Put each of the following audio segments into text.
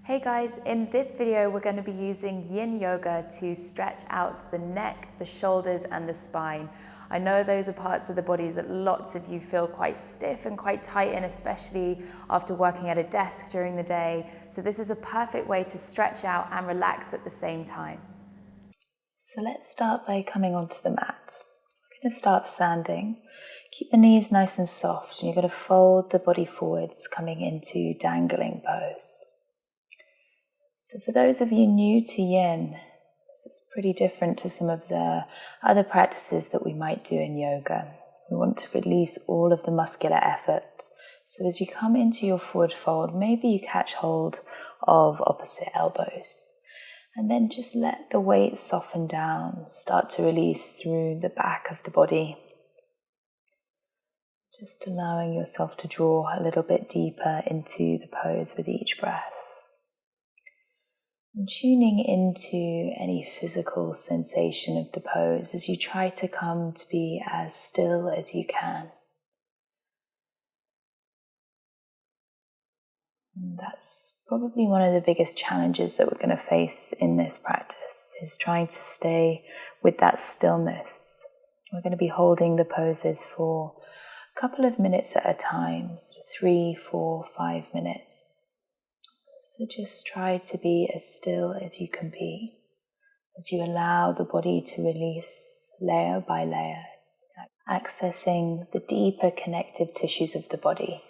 Hey guys, in this video we're going to be using yin yoga to stretch out the neck, the shoulders and the spine. I know those are parts of the body that lots of you feel quite stiff and quite tight in, especially after working at a desk during the day. So this is a perfect way to stretch out and relax at the same time. So let's start by coming onto the mat. We're going to start standing. Keep the knees nice and soft, and you're going to fold the body forwards, coming into dangling pose. So for those of you new to yin, this is pretty different to some of the other practices that we might do in yoga. We want to release all of the muscular effort. So as you come into your forward fold, maybe you catch hold of opposite elbows. And then just let the weight soften down, start to release through the back of the body. Just allowing yourself to draw a little bit deeper into the pose with each breath. And tuning into any physical sensation of the pose as you try to come to be as still as you can. And that's probably one of the biggest challenges that we're going to face in this practice, is trying to stay with that stillness. We're going to be holding the poses for a couple of minutes at a time, so 3, 4, 5 minutes. So just try to be as still as you can be, as you allow the body to release layer by layer, accessing the deeper connective tissues of the body.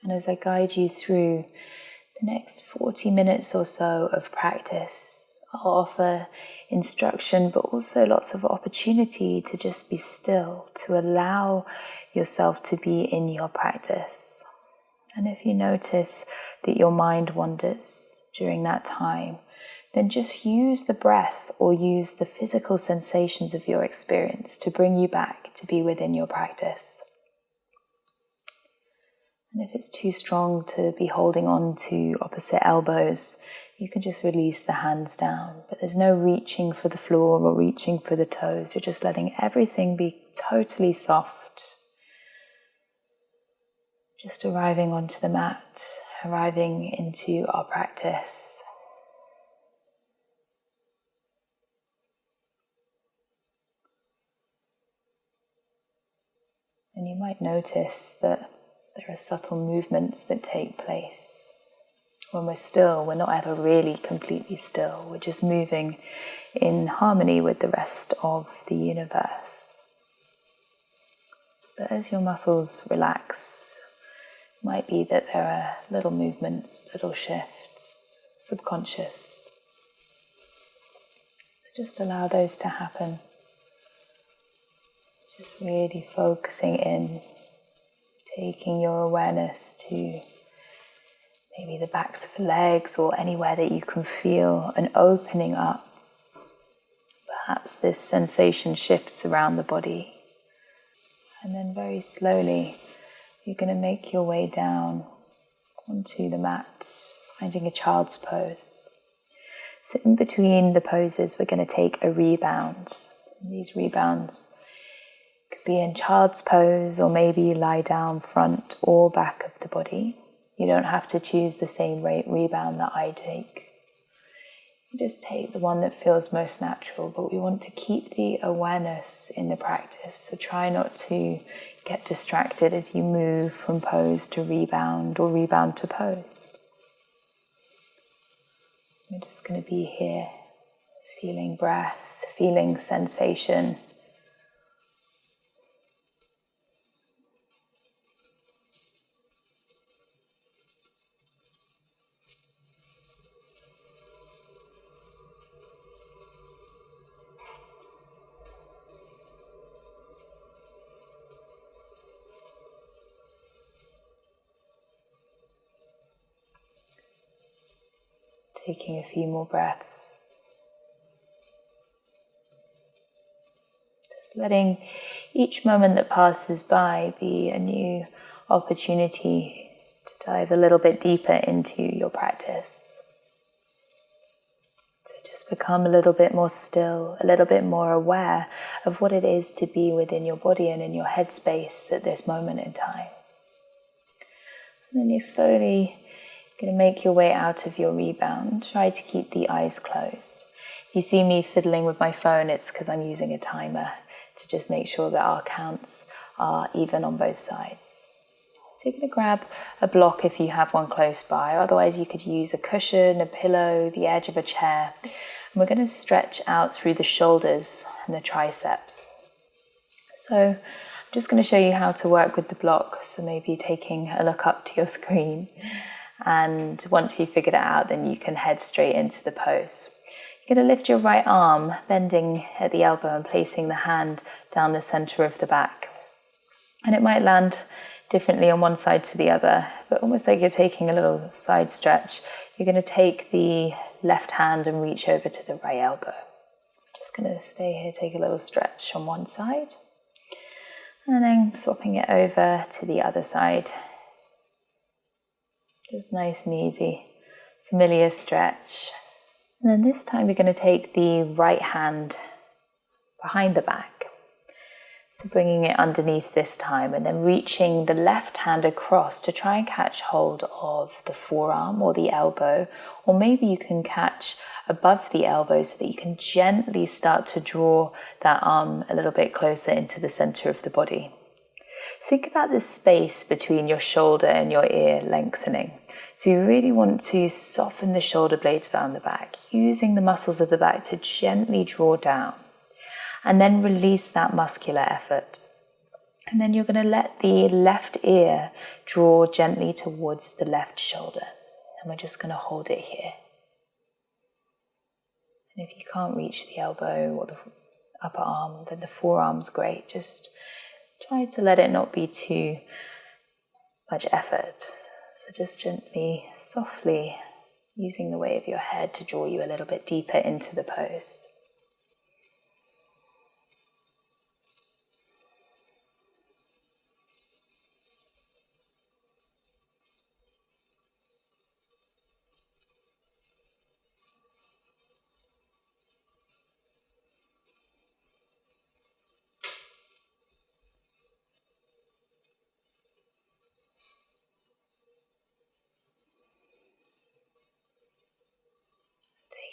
And as I guide you through the next 40 minutes or so of practice, I'll offer instruction, but also lots of opportunity to just be still, to allow yourself to be in your practice. And if you notice that your mind wanders during that time, then just use the breath or use the physical sensations of your experience to bring you back to be within your practice. And if it's too strong to be holding on to opposite elbows, you can just release the hands down, but there's no reaching for the floor or reaching for the toes. You're just letting everything be totally soft. Just arriving onto the mat, arriving into our practice. And you might notice that there are subtle movements that take place. When we're still, we're not ever really completely still. We're just moving in harmony with the rest of the universe. But as your muscles relax, it might be that there are little movements, little shifts, subconscious. So just allow those to happen. Just really focusing in, taking your awareness to maybe the backs of the legs or anywhere that you can feel an opening up. Perhaps this sensation shifts around the body. And then very slowly, you're going to make your way down onto the mat, finding a child's pose. So in between the poses, we're going to take a rebound. And these rebounds could be in child's pose, or maybe you lie down front or back of the body. You don't have to choose the same rebound that I take. You just take the one that feels most natural, but we want to keep the awareness in the practice. So try not to get distracted as you move from pose to rebound or rebound to pose. We're just going to be here, feeling breath, feeling sensation. Taking a few more breaths. Just letting each moment that passes by be a new opportunity to dive a little bit deeper into your practice. To just become a little bit more still, a little bit more aware of what it is to be within your body and in your headspace at this moment in time. And then you're slowly going to make your way out of your rebound. Try to keep the eyes closed. If you see me fiddling with my phone, it's because I'm using a timer to just make sure that our counts are even on both sides. So you're going to grab a block if you have one close by. Otherwise, you could use a cushion, a pillow, the edge of a chair. And we're going to stretch out through the shoulders and the triceps. So I'm just going to show you how to work with the block. So maybe taking a look up to your screen. And once you've figured it out, then you can head straight into the pose. You're going to lift your right arm, bending at the elbow and placing the hand down the center of the back. And it might land differently on one side to the other, but almost like you're taking a little side stretch. You're going to take the left hand and reach over to the right elbow. Just going to stay here, take a little stretch on one side, and then swapping it over to the other side. Just nice and easy, familiar stretch. And then this time you're going to take the right hand behind the back. So bringing it underneath this time and then reaching the left hand across to try and catch hold of the forearm or the elbow, or maybe you can catch above the elbow so that you can gently start to draw that arm a little bit closer into the center of the body. Think about the space between your shoulder and your ear lengthening. So you really want to soften the shoulder blades around the back, using the muscles of the back to gently draw down. And then release that muscular effort. And then you're going to let the left ear draw gently towards the left shoulder. And we're just going to hold it here. And if you can't reach the elbow or the upper arm, then the forearm's great. Just try to let it not be too much effort. So just gently, softly, using the weight of your head to draw you a little bit deeper into the pose.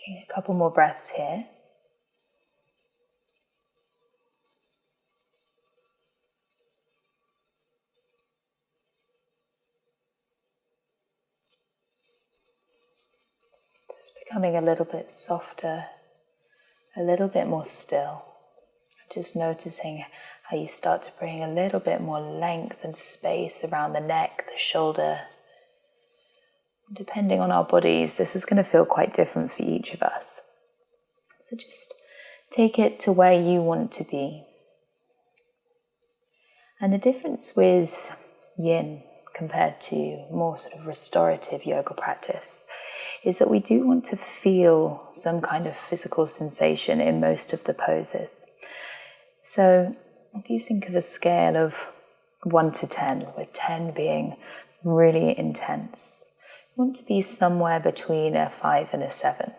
Taking a couple more breaths here. Just becoming a little bit softer, a little bit more still. Just noticing how you start to bring a little bit more length and space around the neck, the shoulder. Depending on our bodies, this is going to feel quite different for each of us. So just take it to where you want to be. And the difference with yin compared to more sort of restorative yoga practice is that we do want to feel some kind of physical sensation in most of the poses. So if you think of a scale of 1 to 10, with 10 being really intense, you want to be somewhere between a 5 and a 7.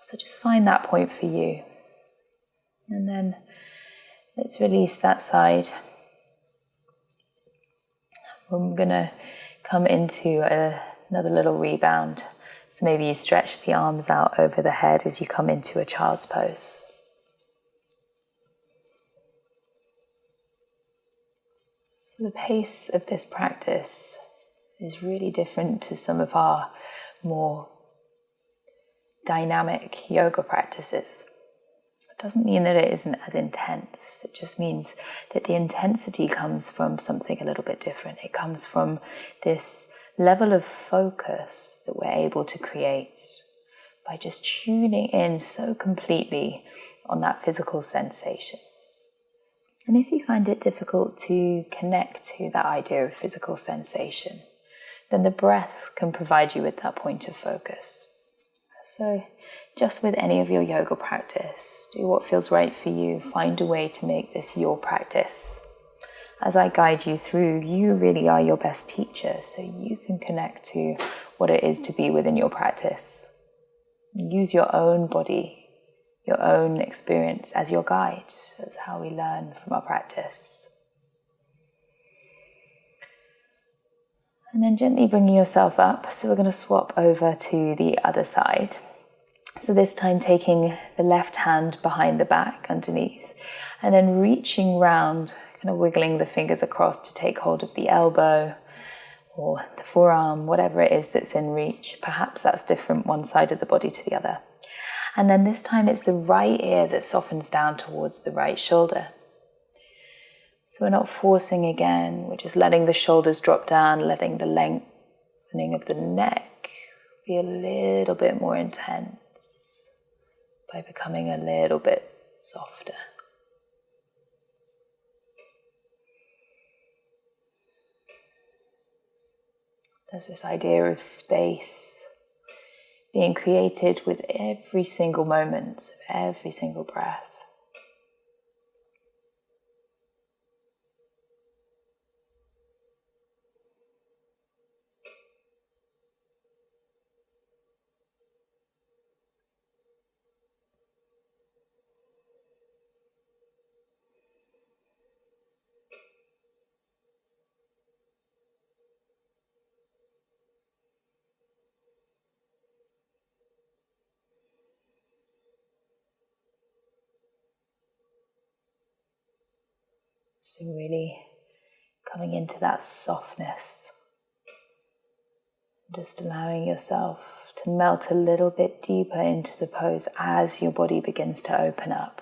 So just find that point for you. And then let's release that side. I'm going to come into another little rebound. So maybe you stretch the arms out over the head as you come into a child's pose. So the pace of this practice is really different to some of our more dynamic yoga practices. It doesn't mean that it isn't as intense. It just means that the intensity comes from something a little bit different. It comes from this level of focus that we're able to create by just tuning in so completely on that physical sensation. And if you find it difficult to connect to that idea of physical sensation, then the breath can provide you with that point of focus. So just with any of your yoga practice, do what feels right for you. Find a way to make this your practice. As I guide you through, you really are your best teacher, so you can connect to what it is to be within your practice. Use your own body, your own experience as your guide. That's how we learn from our practice. And then gently bringing yourself up. So we're going to swap over to the other side. So this time taking the left hand behind the back underneath, and then reaching round, kind of wiggling the fingers across to take hold of the elbow or the forearm, whatever it is that's in reach. Perhaps that's different one side of the body to the other. And then this time it's the right ear that softens down towards the right shoulder. So we're not forcing again, we're just letting the shoulders drop down, letting the lengthening of the neck be a little bit more intense by becoming a little bit softer. There's this idea of space being created with every single moment, every single breath. So really coming into that softness, just allowing yourself to melt a little bit deeper into the pose as your body begins to open up.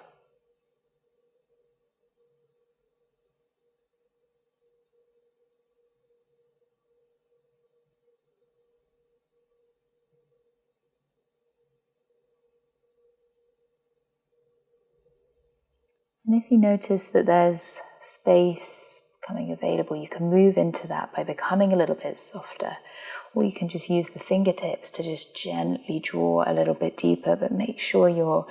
And if you notice that there's space becoming available, you can move into that by becoming a little bit softer, or you can just use the fingertips to just gently draw a little bit deeper, but make sure you're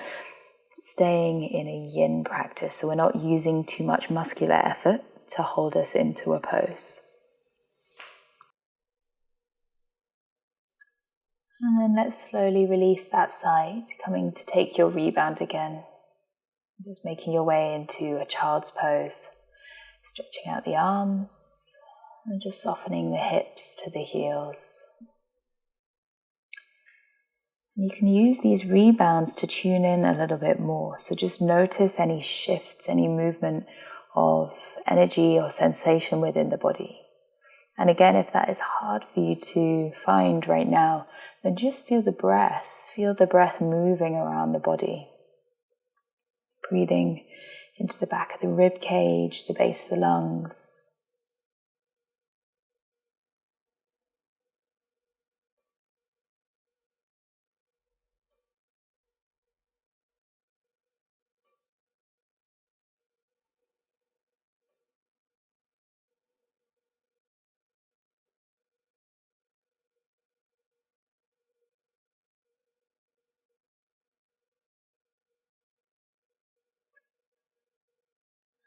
staying in a yin practice, so we're not using too much muscular effort to hold us into a pose. And then let's slowly release that side, coming to take your rebound again. Just making your way into a child's pose, stretching out the arms and just softening the hips to the heels. And you can use these rebounds to tune in a little bit more. So just notice any shifts, any movement of energy or sensation within the body. And again, if that is hard for you to find right now, then just feel the breath moving around the body. Breathing into the back of the rib cage, the base of the lungs.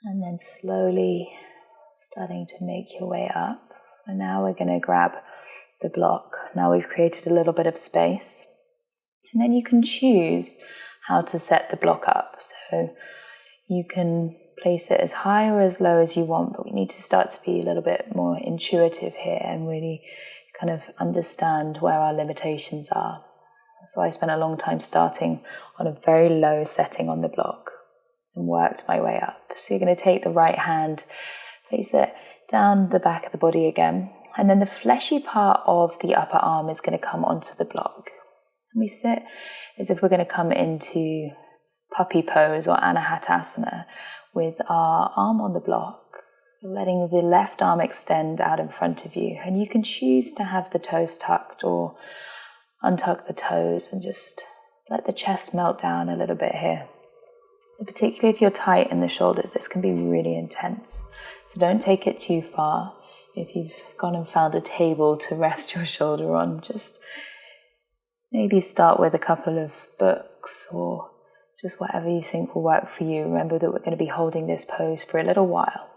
And then slowly starting to make your way up. And now we're going to grab the block. Now we've created a little bit of space. And then you can choose how to set the block up. So you can place it as high or as low as you want, but we need to start to be a little bit more intuitive here and really kind of understand where our limitations are. So I spent a long time starting on a very low setting on the block and worked my way up. So you're going to take the right hand, place it down the back of the body again, and then the fleshy part of the upper arm is going to come onto the block. And we sit as if we're going to come into puppy pose or anahatasana with our arm on the block, letting the left arm extend out in front of you. And you can choose to have the toes tucked or untuck the toes and just let the chest melt down a little bit here. So particularly if you're tight in the shoulders, this can be really intense. So don't take it too far. If you've gone and found a table to rest your shoulder on, just maybe start with a couple of books or just whatever you think will work for you. Remember that we're going to be holding this pose for a little while.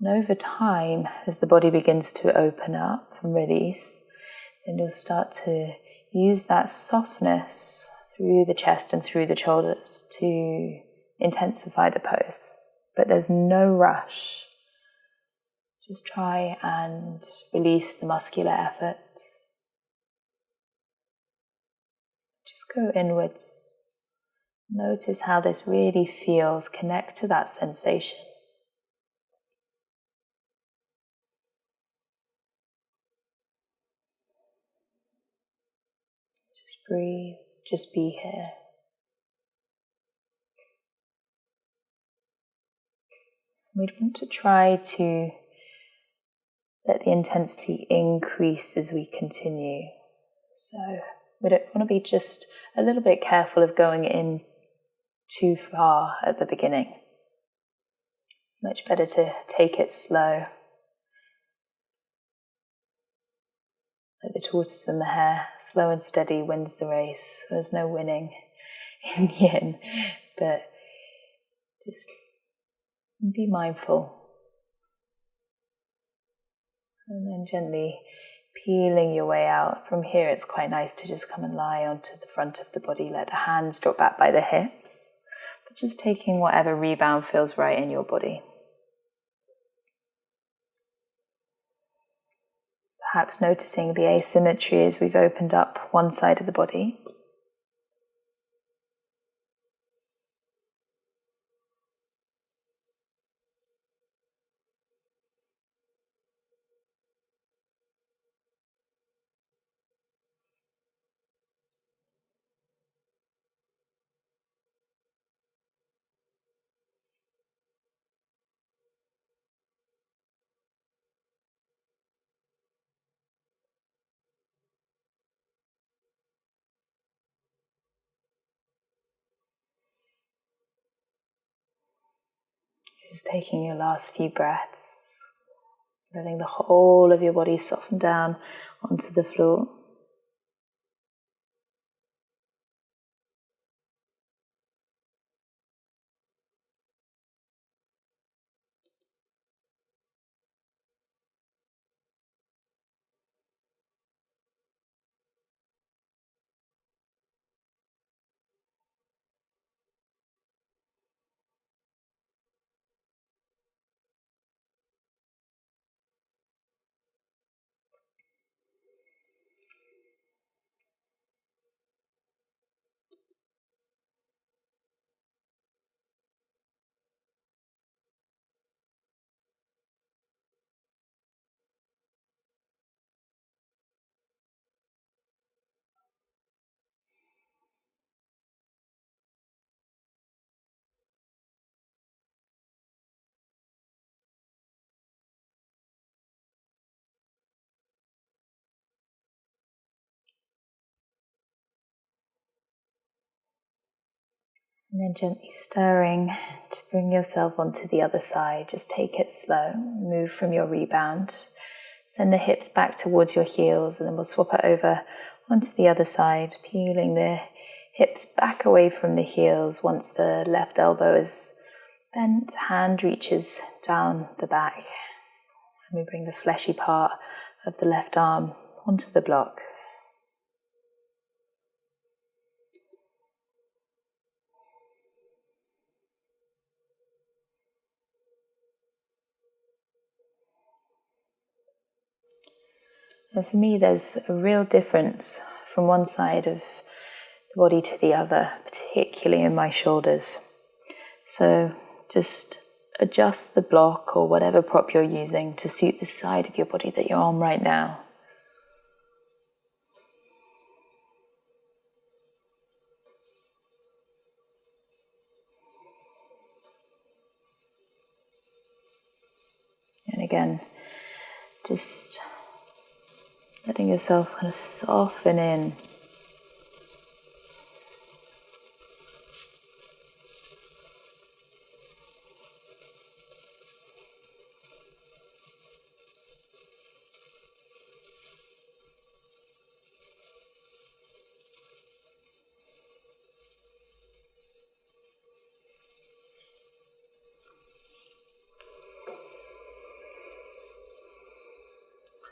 And over time, as the body begins to open up and release, then you'll start to use that softness through the chest and through the shoulders to intensify the pose. But there's no rush. Just try and release the muscular effort. Just go inwards. Notice how this really feels. Connect to that sensation. Just breathe. Just be here. We'd want to try to let the intensity increase as we continue. So we don't want to be just a little bit careful of going in too far at the beginning. It's much better to take it slow. Like the tortoise and the hare, slow and steady wins the race. There's no winning in yin, but just be mindful. And then gently peeling your way out. From here it's quite nice to just come and lie onto the front of the body, let the hands drop back by the hips, but just taking whatever rebound feels right in your body. Perhaps noticing the asymmetry as we've opened up one side of the body. Just taking your last few breaths, letting the whole of your body soften down onto the floor. And then gently stirring to bring yourself onto the other side. Just take it slow. Move from your rebound. Send the hips back towards your heels, and then we'll swap it over onto the other side, peeling the hips back away from the heels. Once the left elbow is bent, hand reaches down the back. And we bring the fleshy part of the left arm onto the block. And for me, there's a real difference from one side of the body to the other, particularly in my shoulders. So just adjust the block or whatever prop you're using to suit the side of your body that you're on right now. And again, just letting yourself kind of soften in.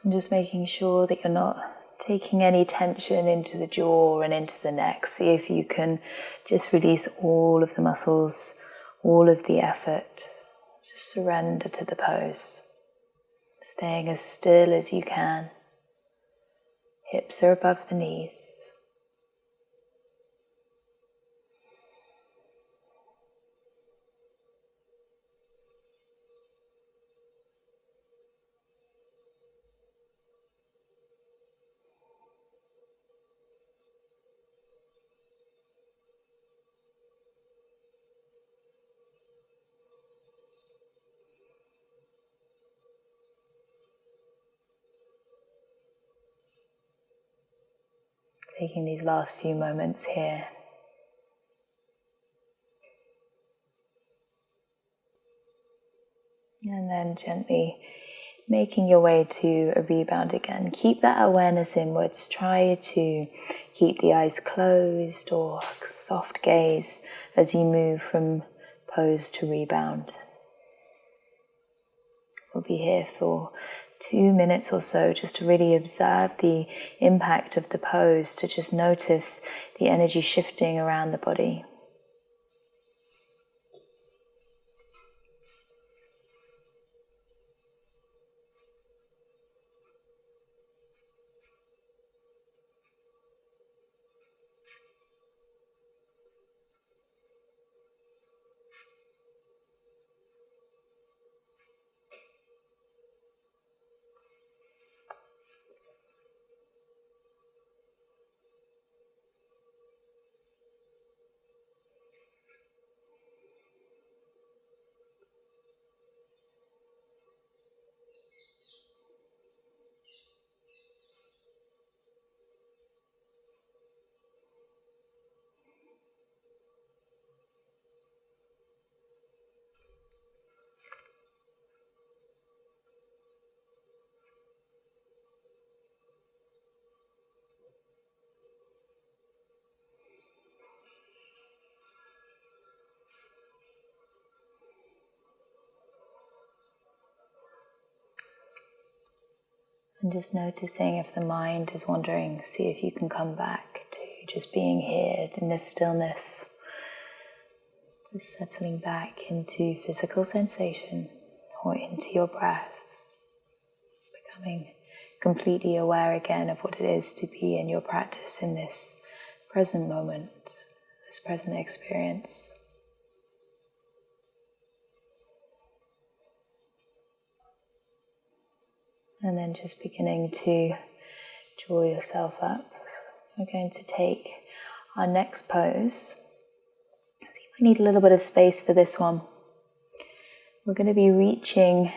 And just making sure that you're not taking any tension into the jaw and into the neck. See if you can just release all of the muscles, all of the effort. Just surrender to the pose. Staying as still as you can. Hips are above the knees. Taking these last few moments here. And then gently making your way to a rebound again. Keep that awareness inwards. Try to keep the eyes closed or soft gaze as you move from pose to rebound. We'll be here for 2 minutes or so just to really observe the impact of the pose, to just notice the energy shifting around the body. And just noticing if the mind is wandering, see if you can come back to just being here in this stillness. Just settling back into physical sensation or into your breath. Becoming completely aware again of what it is to be in your practice in this present moment, this present experience. And then just beginning to draw yourself up. We're going to take our next pose. I think I need a little bit of space for this one. We're going to be reaching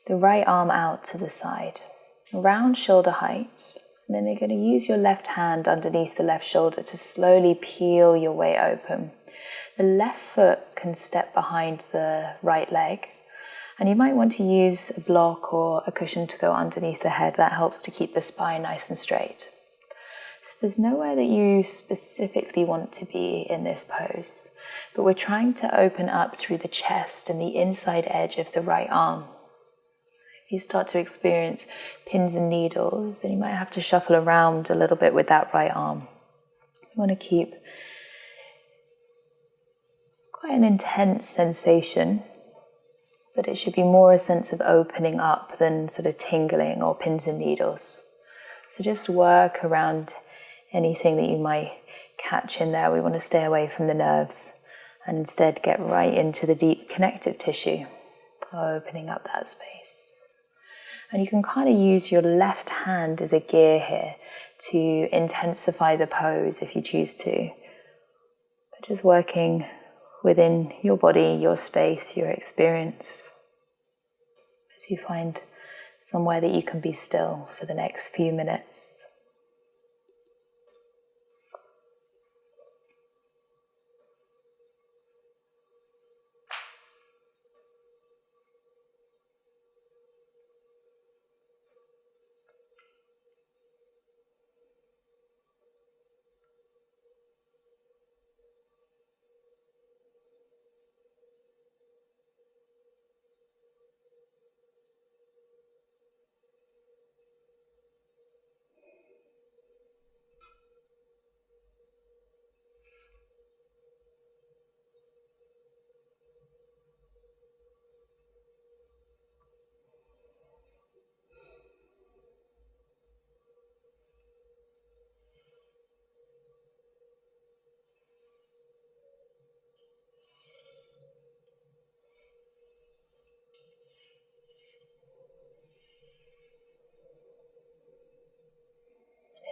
the right arm out to the side, around shoulder height. And then you're going to use your left hand underneath the left shoulder to slowly peel your way open. The left foot can step behind the right leg. And you might want to use a block or a cushion to go underneath the head. That helps to keep the spine nice and straight. So there's nowhere that you specifically want to be in this pose, but we're trying to open up through the chest and the inside edge of the right arm. If you start to experience pins and needles, then you might have to shuffle around a little bit with that right arm. You want to keep quite an intense sensation, but it should be more a sense of opening up than sort of tingling or pins and needles. So just work around anything that you might catch in there. We want to stay away from the nerves and instead get right into the deep connective tissue, opening up that space. And you can kind of use your left hand as a gear here to intensify the pose if you choose to. But just working within your body, your space, your experience, as you find somewhere that you can be still for the next few minutes.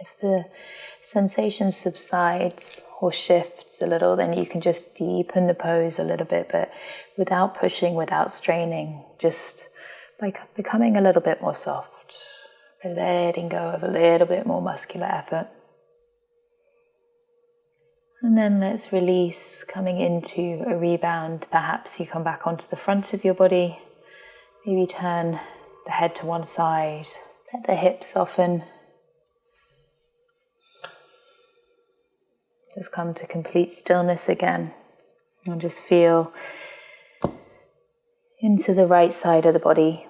If the sensation subsides or shifts a little, then you can just deepen the pose a little bit, but without pushing, without straining, just by becoming a little bit more soft, letting go of a little bit more muscular effort. And then let's release, coming into a rebound. Perhaps you come back onto the front of your body, maybe turn the head to one side, let the hips soften. Just come to complete stillness again and just feel into the right side of the body.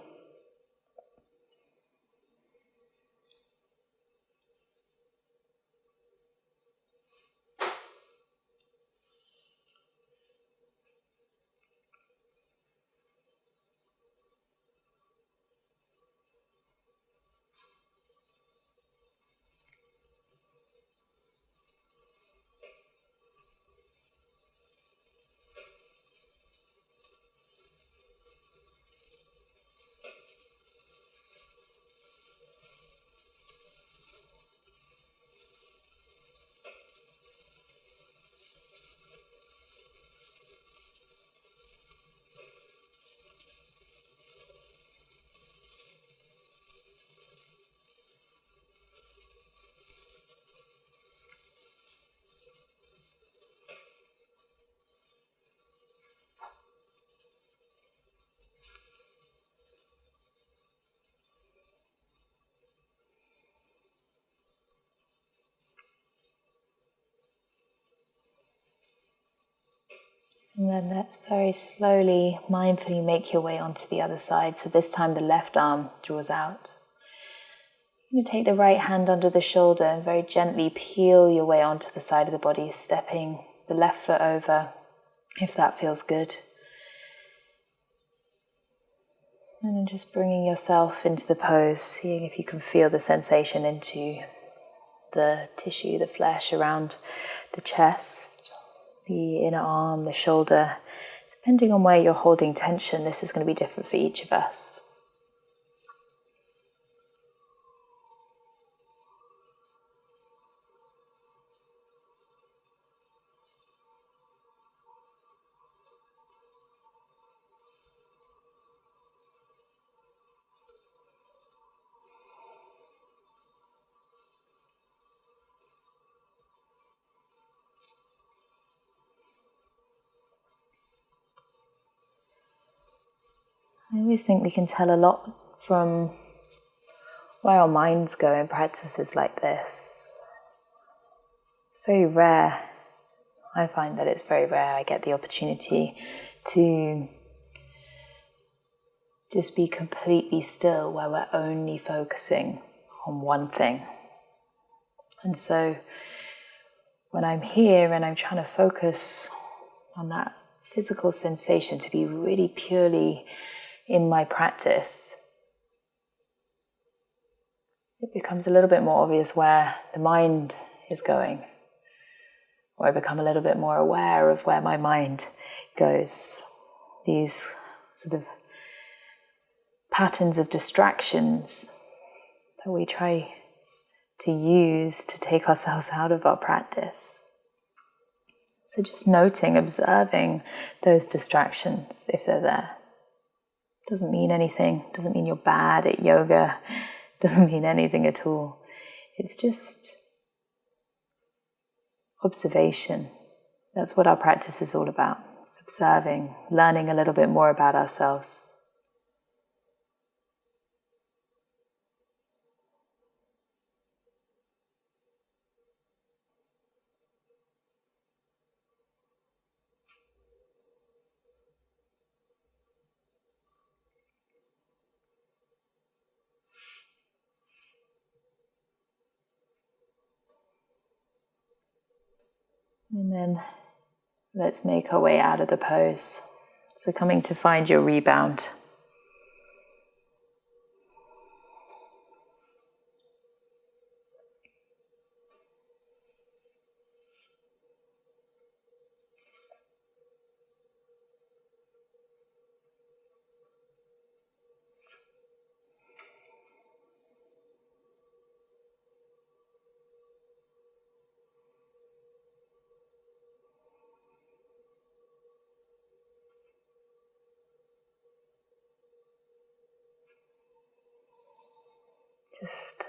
And then let's very slowly, mindfully make your way onto the other side. So this time the left arm draws out. You're going to take the right hand under the shoulder and very gently peel your way onto the side of the body, stepping the left foot over, if that feels good. And then just bringing yourself into the pose, seeing if you can feel the sensation into the tissue, the flesh around the chest, the inner arm, the shoulder. Depending on where you're holding tension, this is going to be different for each of us. I always think we can tell a lot from where our minds go in practices like this. It's very rare. I find that it's very rare I get the opportunity to just be completely still where we're only focusing on one thing. And so when I'm here and I'm trying to focus on that physical sensation, to be really purely in my practice, it becomes a little bit more obvious where the mind is going, or I become a little bit more aware of where my mind goes. These sort of patterns of distractions that we try to use to take ourselves out of our practice. So just noting, observing those distractions if they're there. Doesn't mean anything, doesn't mean you're bad at yoga, doesn't mean anything at all. It's just observation. That's what our practice is all about. It's observing, learning a little bit more about ourselves. And then let's make our way out of the pose. So coming to find your rebound. Just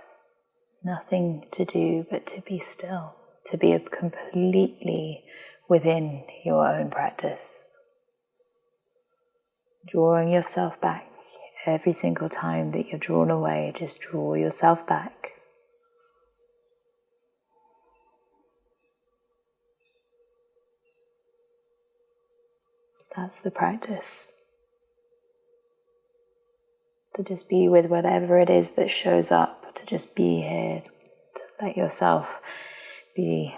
nothing to do but to be still, to be completely within your own practice. Drawing yourself back every single time that you're drawn away, just draw yourself back. That's the practice. To just be with whatever it is that shows up, to just be here, to let yourself be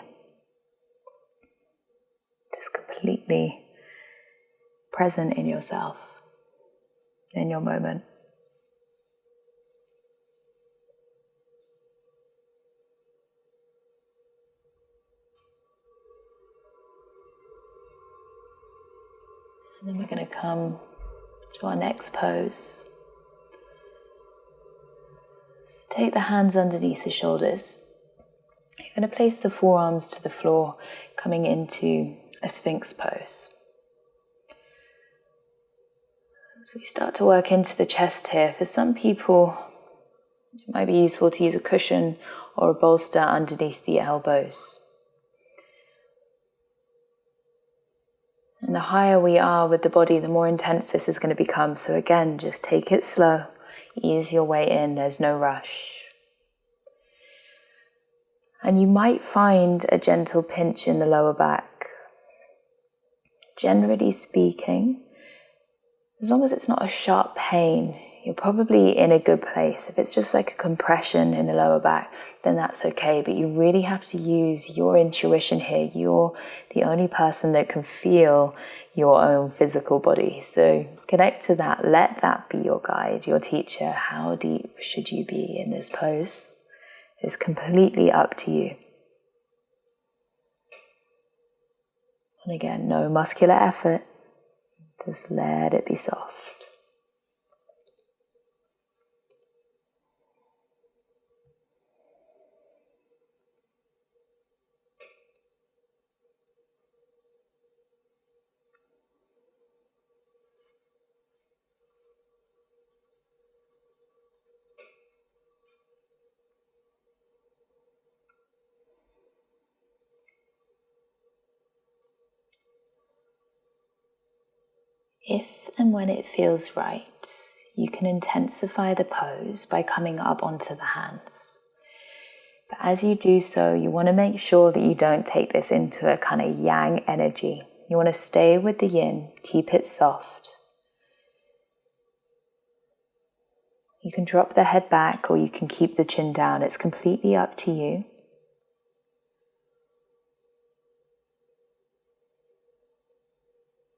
just completely present in yourself, in your moment. And then we're going to come to our next pose. So take the hands underneath the shoulders. You're going to place the forearms to the floor, coming into a Sphinx pose. So we start to work into the chest here. For some people, it might be useful to use a cushion or a bolster underneath the elbows. And the higher we are with the body, the more intense this is going to become. So again, just take it slow. Ease your way in. There's no rush. And you might find a gentle pinch in the lower back. Generally speaking, as long as it's not a sharp pain, you're probably in a good place. If it's just like a compression in the lower back, then that's okay. But you really have to use your intuition here. You're the only person that can feel your own physical body. So connect to that. Let that be your guide, your teacher. How deep should you be in this pose? It's completely up to you. And again, no muscular effort. Just let it be soft. If and when it feels right, you can intensify the pose by coming up onto the hands. But as you do so, you want to make sure that you don't take this into a kind of yang energy. You want to stay with the yin, keep it soft. You can drop the head back or you can keep the chin down. It's completely up to you.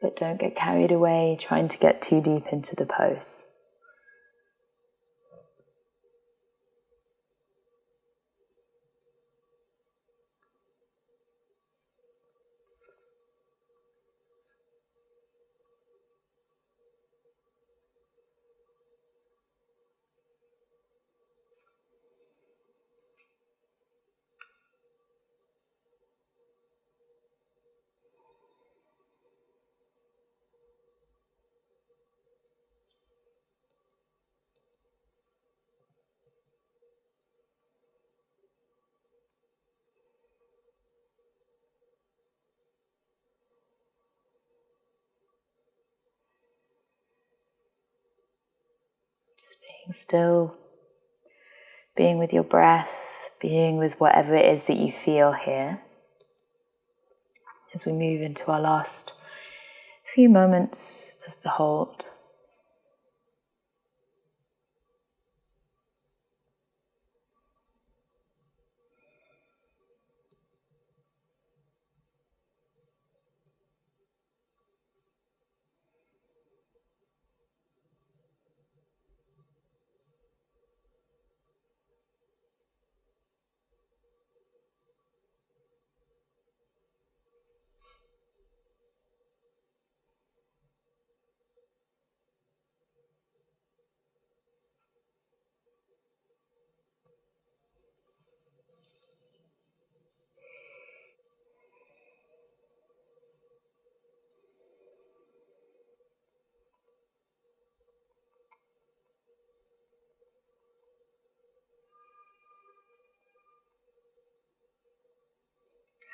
But don't get carried away trying to get too deep into the pose. Just being still, being with your breath, being with whatever it is that you feel here. As we move into our last few moments of the hold.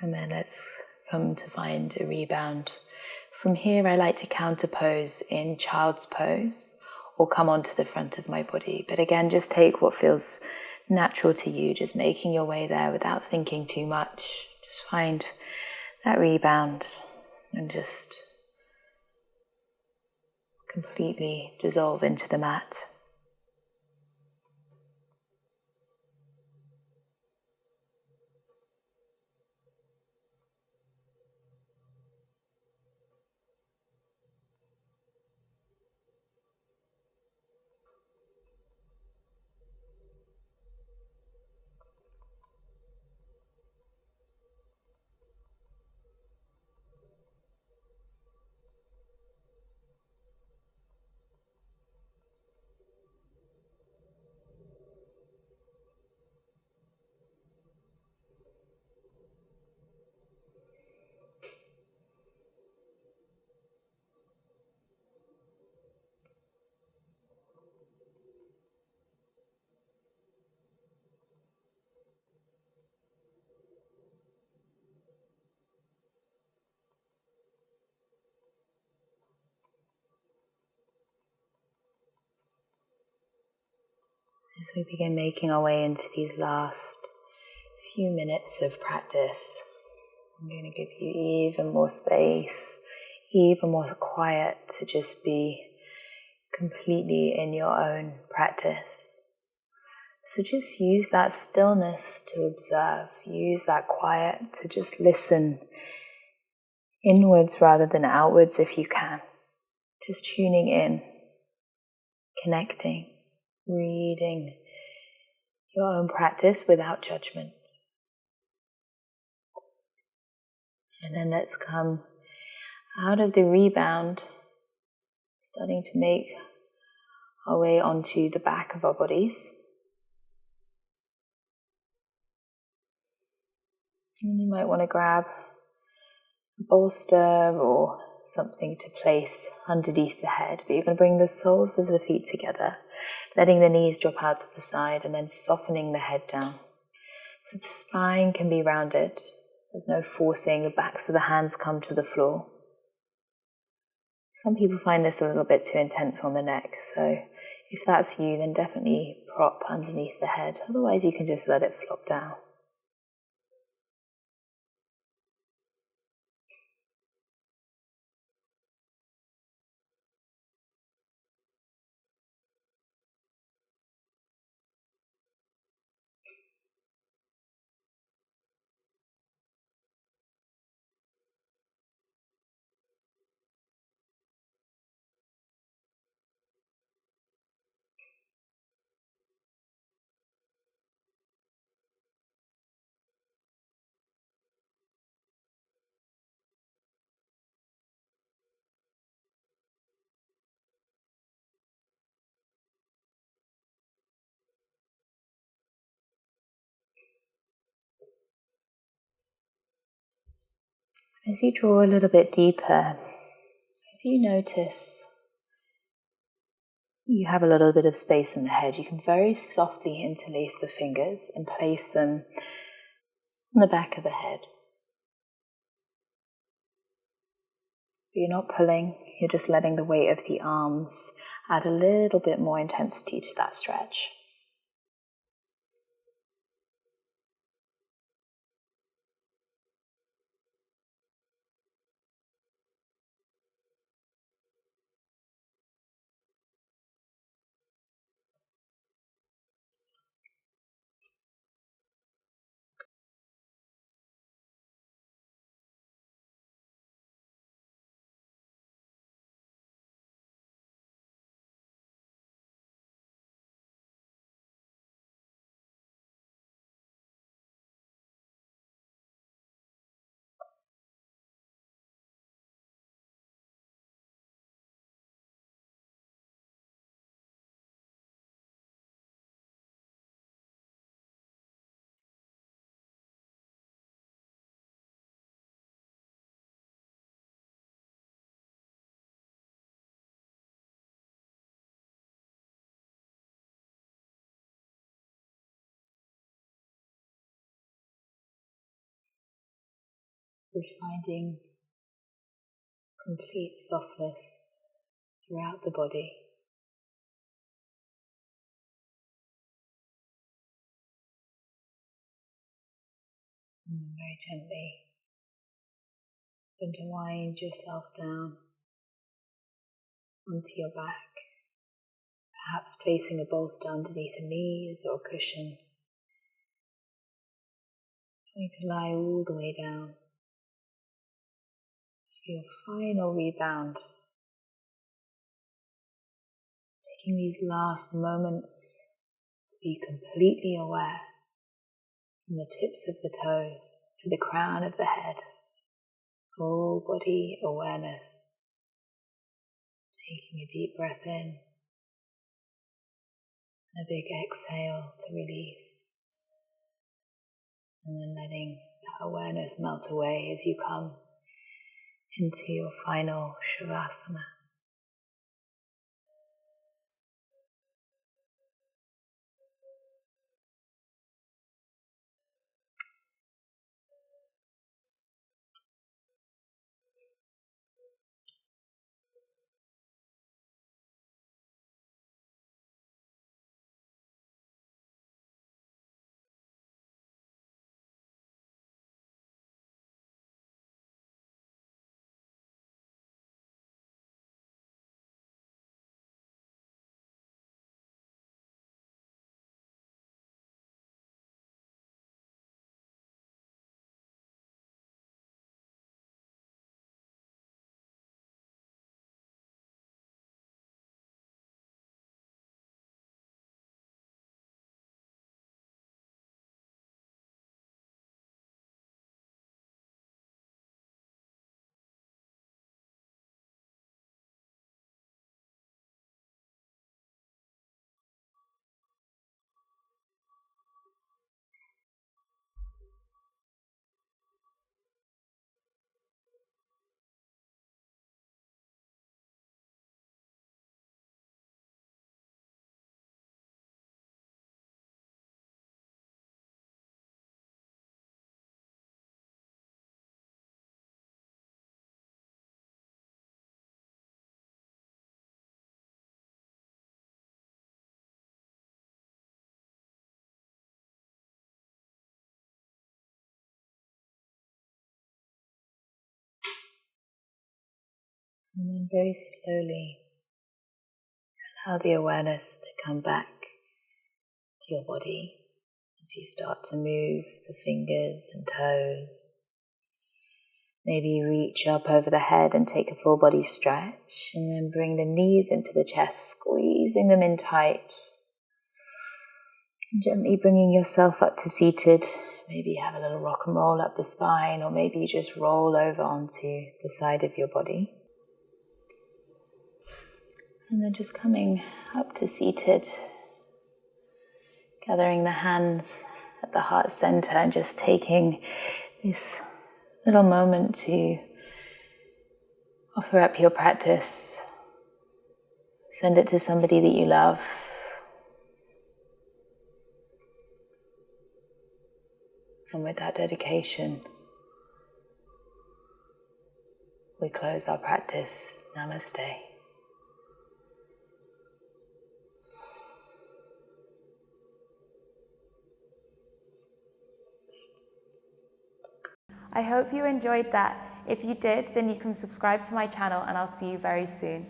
And then let's come to find a rebound. From here, I like to counter pose in child's pose or come onto the front of my body. But again, just take what feels natural to you, just making your way there without thinking too much. Just find that rebound and just completely dissolve into the mat. As we begin making our way into these last few minutes of practice, I'm going to give you even more space, even more quiet to just be completely in your own practice. So just use that stillness to observe, use that quiet to just listen inwards rather than outwards if you can. Just tuning in, connecting, reading your own practice without judgment. And then let's come out of the rebound, starting to make our way onto the back of our bodies. And you might want to grab a bolster or something to place underneath the head, but you're going to bring the soles of the feet together, letting the knees drop out to the side and then softening the head down. So the spine can be rounded. There's no forcing, the backs of the hands come to the floor. Some people find this a little bit too intense on the neck, so if that's you, then definitely prop underneath the head. Otherwise, you can just let it flop down. As you draw a little bit deeper, if you notice you have a little bit of space in the head, you can very softly interlace the fingers and place them on the back of the head. But you're not pulling, you're just letting the weight of the arms add a little bit more intensity to that stretch. Just finding complete softness throughout the body. And then very gently begin to wind yourself down onto your back, perhaps placing a bolster underneath the knees or a cushion. Trying to lie all the way down. For your final rebound. Taking these last moments to be completely aware, from the tips of the toes to the crown of the head. Full body awareness. Taking a deep breath in. And a big exhale to release. And then letting that awareness melt away as you come into your final Shavasana. And then very slowly allow the awareness to come back to your body as you start to move the fingers and toes. Maybe reach up over the head and take a full body stretch, and then bring the knees into the chest, squeezing them in tight. And gently bringing yourself up to seated. Maybe have a little rock and roll up the spine, or maybe you just roll over onto the side of your body. And then just coming up to seated, gathering the hands at the heart center and just taking this little moment to offer up your practice. Send it to somebody that you love. And with that dedication, we close our practice. Namaste. I hope you enjoyed that. If you did, then you can subscribe to my channel and I'll see you very soon.